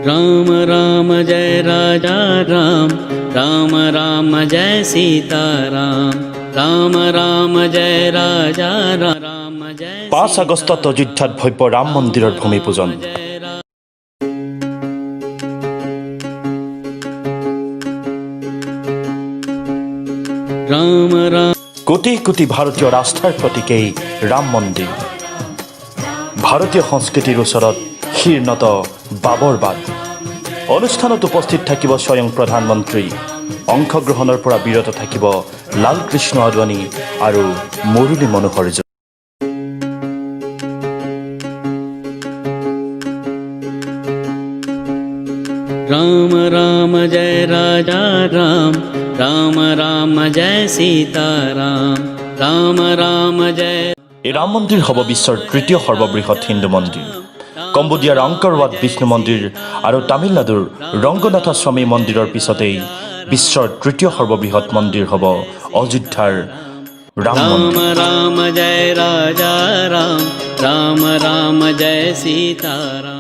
राम राम जय राजा राम, राम राम जय सीता राम, राम राम जय राजा राम जय 5 আগষ্টত অযোধ্যাত ভব্য ৰাম মন্দিৰৰ ভূমি পূজন। राम राम কোটি কোটি ভাৰতীয়ৰ আস্থাৰ প্ৰতীক এই ৰাম মন্দিৰ। ভাৰতীয় সংস্কৃতিৰ ওচৰত শীৰ্ণত বাবৰবাদ। অনুষ্ঠানত উপস্থিত থাকিব স্বয়ং প্ৰধানমন্ত্ৰী। অংশগ্ৰহণৰ পৰা বিৰত থাকিব লালকৃষ্ণ আদৱানী আৰু মুৰলী মনোহৰ যোশী। राम राम जय राजा राम, राम राम जय सीता राम, राम राम जय। এই ৰাম মন্দিৰ হ'ব বিশ্বৰ তৃতীয় সৰ্ববৃহৎ হিন্দু মন্দিৰ। কম্বোডিয়াৰ আংকৰৱাট বিষ্ণু মন্দিৰ আৰু তামিলনাডুৰ ৰংগনাথস্বামী মন্দিৰৰ পিছতেই বিশ্বৰ তৃতীয় সৰ্ববৃহৎ মন্দিৰ হ'ব অযোধ্যাৰ ৰাম মন্দিৰ। राम राम जय राजा राम, राम राम जय सीता राम।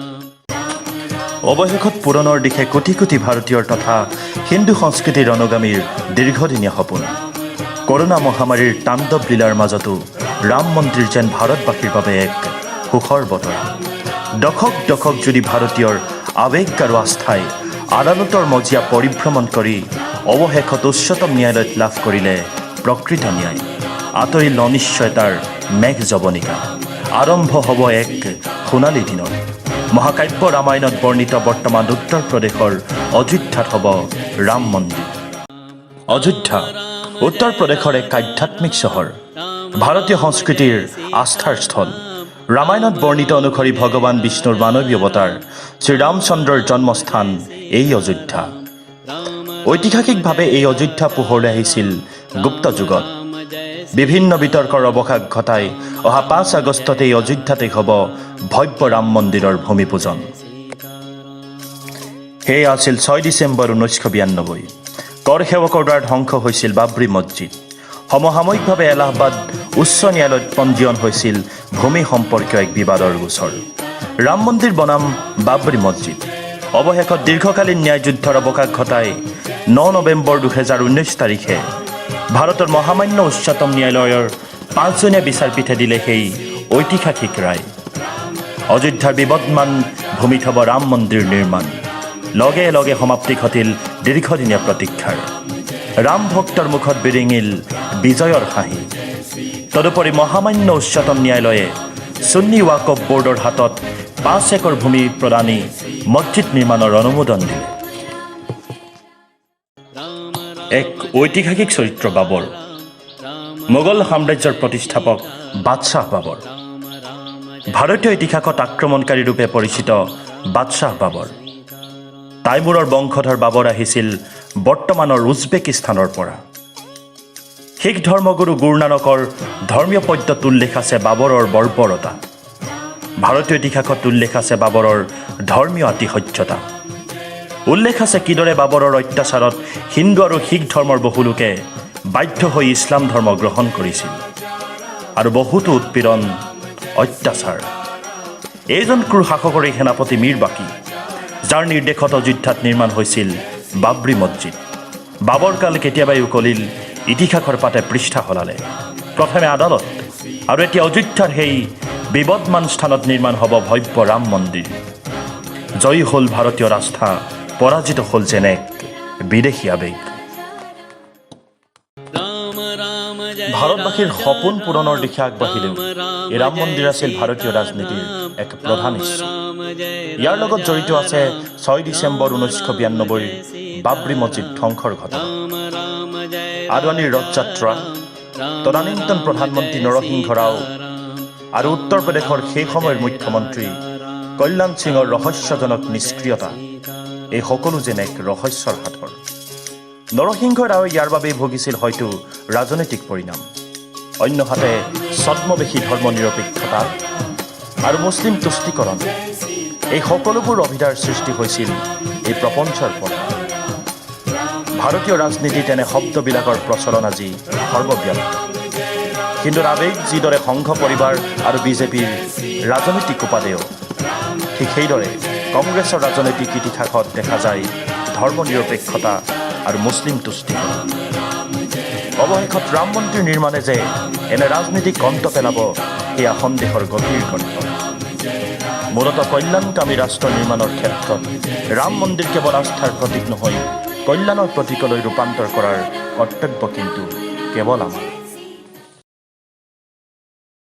অৱশেষত পূৰণৰ দিশে কোটি কোটি ভাৰতীয়ৰ তথা হিন্দু সংস্কৃতিৰ অনুগামীৰ দীৰ্ঘদিনীয়া সপোন। কৰোনা মহামাৰীৰ তাণ্ডৱ লীলাৰ মাজতো ৰাম মন্দিৰ যেন ভাৰতবাসীৰ বাবে এক সুখৰ বতৰা। দশক দশক জুৰি ভাৰতীয়ৰ আৱেগ আৰু আস্থাই আদালতৰ মজিয়া পৰিভ্ৰমণ কৰি অৱশেষত উচ্চতম ন্যায়ালয়ত লাভ কৰিলে প্ৰকৃত ন্যায়। আঁতৰিল অনিশ্চয়তাৰ মেঘ জৱনিকা। আৰম্ভ হ'ব এক সোণালী দিনৰ। মহাকাব্য ৰামায়ণত বৰ্ণিত বৰ্তমান উত্তৰ প্ৰদেশৰ অযোধ্যাত হ'ব ৰাম মন্দিৰ। অযোধ্যা উত্তৰ প্ৰদেশৰ এক আধ্যাত্মিক চহৰ, ভাৰতীয় সংস্কৃতিৰ আস্থাৰ স্থল। ৰামায়ণত বৰ্ণিত অনুসৰি ভগৱান বিষ্ণুৰ মানৱী অৱতাৰ শ্ৰীৰামচন্দ্ৰৰ জন্মস্থান এই অযোধ্যা। ঐতিহাসিকভাৱে এই অযোধ্যা পোহৰলৈ আহিছিল গুপ্ত যুগত। বিভিন্ন বিতৰ্কৰ অৱকাশ ঘটাই অহা 5 আগষ্টত এই অযোধ্যাতে হ'ব ভব্য ৰাম মন্দিৰৰ ভূমি পূজন। সেয়া আছিল 6 ডিচেম্বৰ 1992। কৰ সেৱকৰ দ্বাৰা ধ্বংস হৈছিল বাবৰি মছজিদ। সমসাময়িকভাৱে এলাহাবাদ উচ্চ ন্যায়ালয়ত পঞ্জীয়ন হৈছিল ভূমি সম্পৰ্কীয় এক বিবাদৰ গোচৰ। ৰাম মন্দিৰ বনাম বাবৰি মছজিদ। অৱশেষত দীৰ্ঘকালীন ন্যায়যুদ্ধৰ অৱকাশ ঘটাই 9 নৱেম্বৰ 2019 তাৰিখে ভাৰতৰ মহামান্য উচ্চতম ন্যায়ালয়ৰ 5জনীয়া বিচাৰপীঠে দিলে সেই ঐতিহাসিক ৰায়। অযোধ্যাৰ বিবদমান ভূমিত হ'ব ৰাম মন্দিৰ নিৰ্মাণ। লগে লগে সমাপ্তি ঘটিল দীৰ্ঘদিনীয়া প্ৰতীক্ষাৰ। ৰাম ভক্তৰ মুখত বিৰিঙিল বিজয়ৰ হাঁহি। তদুপৰি মহামান্য উচ্চতম ন্যায়ালয়ে সুন্নী ৱাকফ বোৰ্ডৰ হাতত 5 একৰ ভূমি প্ৰদানী মছজিদ নিৰ্মাণৰ অনুমোদন দিলে। এক ঐতিহাসিক চৰিত্ৰ বাবৰ। মোগল সাম্ৰাজ্যৰ প্ৰতিষ্ঠাপক বাদশ্বাহ বাবৰ। ভাৰতীয় ইতিহাসত আক্ৰমণকাৰী ৰূপে পৰিচিত বাদশ্বাহ বাবৰ। তাইমুৰৰ বংশধৰ বাবৰ আহিছিল বৰ্তমানৰ উজবেকিস্তানৰ পৰা। শিখ ধৰ্মগুৰু গুৰু নানকৰ ধৰ্মীয় পদ্যত উল্লেখ আছে বাবৰৰ বৰ্বৰতা। ভাৰতীয় ইতিহাসত উল্লেখ আছে বাবৰৰ ধৰ্মীয় আতিশয্যতা। উল্লেখ আছে কিদৰে বাবৰৰ অত্যাচাৰত হিন্দু আৰু শিখ ধৰ্মৰ বহু লোকে বাধ্য হৈ ইছলাম ধৰ্ম গ্ৰহণ কৰিছিল আৰু বহুতো উৎপীড়ন অত্যাচাৰ। এইজন ক্ৰুৰ শাসকৰেই সেনাপতি মীৰ বাকী, যাৰ নিৰ্দেশত অযোধ্যাত নিৰ্মাণ হৈছিল বাবৰি মছজিদ। বাবৰ কাল কেতিয়াবাই উকলিল, ইতিহাসৰ পাতে পৃষ্ঠা সলালে। প্ৰথমে আদালত আৰু এতিয়া অযোধ্যাৰ সেই বিবদমান স্থানত নিৰ্মাণ হ'ব ভব্য ৰাম মন্দিৰ। জয়ী হ'ল ভাৰতীয় আস্থা, পৰাজিত হ'ল যেন এক বিদেশী আৱেগ। ভাৰতবাসীৰ সপোন পূৰণৰ দিশে আগবাঢ়িলেও এই ৰাম মন্দিৰ আছিল ভাৰতীয় ৰাজনীতিৰ এক প্ৰধান ইচ্ছু। ইয়াৰ লগত জড়িত আছে 6 ডিচেম্বৰ 1992 বাবৰি মছজিদ ধ্বংসৰ ঘটনা, আদৱানীৰ ৰথযাত্ৰা, তদানীন্তন প্ৰধানমন্ত্ৰী নৰসিংহ ৰাও আৰু উত্তৰ প্ৰদেশৰ সেই সময়ৰ মুখ্যমন্ত্ৰী কল্যাণ সিঙৰ ৰহস্যজনক নিষ্ক্ৰিয়তা। এই সকলো যেন এক ৰহস্যৰ সাঁথৰ। নৰসিংহ ৰাওৱে ইয়াৰ বাবেই ভুগিছিল হয়তো ৰাজনৈতিক পৰিণাম। অন্যহাতে ছদ্মবেশী ধৰ্মনিৰপেক্ষতা আৰু মুছলিম তুষ্টিকৰণ, এই সকলোবোৰ অভিধাৰ সৃষ্টি হৈছিল এই প্ৰপঞ্চৰ পৰা। ভাৰতীয় ৰাজনীতিত এনে শব্দবিলাকৰ প্ৰচলন আজি সৰ্বব্যাপ্ত। কিন্তু আৱেগ যিদৰে সংঘ পৰিবাৰ আৰু বিজেপিৰ ৰাজনৈতিক উপাদেয়, ঠিক সেইদৰে কংগ্ৰেছৰ ৰাজনৈতিক ইতিহাসত দেখা যায় ধৰ্ম নিৰপেক্ষতা আৰু মুছলিম তুষ্টিকৰণ। অৱশেষত ৰাম মন্দিৰ নিৰ্মাণে যে এনে ৰাজনীতিক অন্ত পেলাব, সেয়া সন্দেহৰ গভীৰ গণ্য। মূলতঃ কল্যাণকামী ৰাষ্ট্ৰ নিৰ্মাণৰ ক্ষেত্ৰত ৰাম মন্দিৰ কেৱল আস্থাৰ প্ৰতীক নহৈ কল্যাণৰ প্ৰতীকলৈ ৰূপান্তৰ কৰাৰ কৰ্তব্য কিন্তু কেৱল আমাৰ।